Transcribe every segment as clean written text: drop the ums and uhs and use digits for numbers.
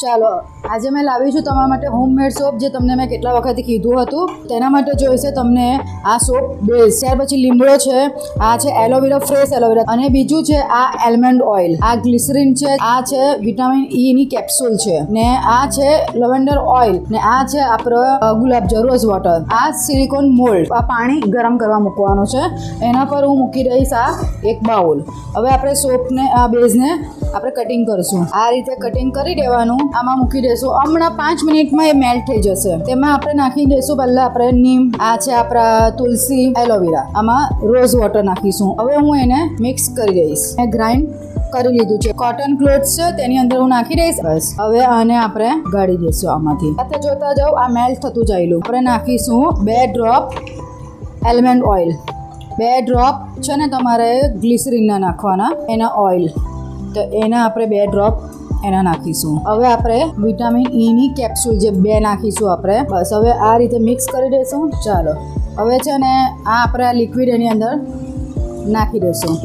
ચાલો આજે મેં લાવી છું તમારા માટે હોમમેડ સોપ, જે તમને મેં કેટલા વખત કીધું હતું. તેના માટે જોઈશે તમને આ સોપ બેઝ, ત્યાર પછી લીમડો છે, આ છે એલોવેરા, ફ્રેશ એલોવેરા, અને બીજું છે આ આલમંડ ઓઇલ, આ ગ્લિસરીન છે, આ છે વિટામિન ઈ ની કેપ્સ્યુલ છે, ને આ છે લવેન્ડર ઓઇલ, ને આ છે આપણો ગુલાબજળ રોઝ વોટર, આ સિલિકોન મોલ્ડ. આ પાણી ગરમ કરવા મૂકવાનું છે, એના પર હું મૂકી દઈશ આ એક બાઉલ. હવે આપણે સોપને આ બેઝને આપણે કટિંગ કરીશું. આ રીતે કટિંગ કરી દેવાનું, આમાં મૂકી દઈશું. હમણાં 5 મિનિટમાં એ મેલ્ટ થઈ જશે. તેમાં આપણે નાખી દઈશું પહેલાં આપણે નીમ, આ છે આપણા તુલસી, એલોવેરા, આમાં રોઝ વોટર નાખીશું. હવે હું એને મિક્સ કરી દઈશ. મેં ગ્રાઇન્ડ કરી લીધું છે. કોટન ક્લોથ્સ છે તેની અંદર હું નાખી દઈશ. બસ હવે આને આપણે ગાળી દઈશું આમાંથી. સાથે જોતા જાઓ, આ મેલ્ટ થતું જાયલું. આપણે નાખીશું 2 ડ્રોપ આલમંડ ઓઇલ, 2 ડ્રોપ છે ને તમારે ગ્લિસરીનના નાખવાના, એના ઓઇલ, તો એના આપણે 2 ડ્રોપ એના નાખીશું. હવે આપણે વિટામિન ઈ ની કેપ્સ્યુલ જે 2 નાખીશું આપણે. બસ હવે આ રીતે મિક્સ કરી દઈશું. ચાલો હવે છે ને આ આપણે આ લિક્વિડ એની અંદર નાખી દઈશું.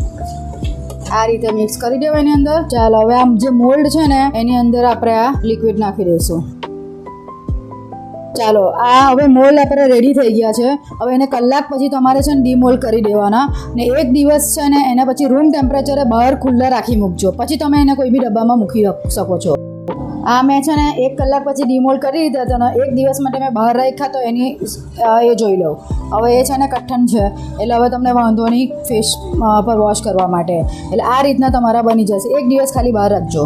આ રીતે મિક્સ કરી દેવા એની અંદર. ચાલો હવે આમ જે મોલ્ડ છે ને એની અંદર આપણે આ લિક્વિડ નાખી દઈશું. ચાલો આ હવે મોલ્ડ આપણે રેડી થઈ ગયા છે. હવે એને કલાક પછી તમારે છે ને ડીમોલ્ડ કરી દેવાના, ને 1 દિવસ છે ને એને પછી રૂમ ટેમ્પરેચરે બહાર ખુલ્લા રાખી મૂકજો. પછી તમે એને કોઈ બી ડબ્બામાં મૂકી શકો છો. આ મેં છે ને 1 કલાક પછી ડીમોલ્ડ કરી દીધા હતા, 1 દિવસ માટે મેં બહાર રાખ્યા, તો એની એ જોઈ લો. હવે એ છે ને કઠણ છે, એટલે હવે તમને વાંધો નહીં ફેસ પર વોશ કરવા માટે. એટલે આ રીતના તમારા બની જશે. 1 દિવસ ખાલી બહાર રાખજો.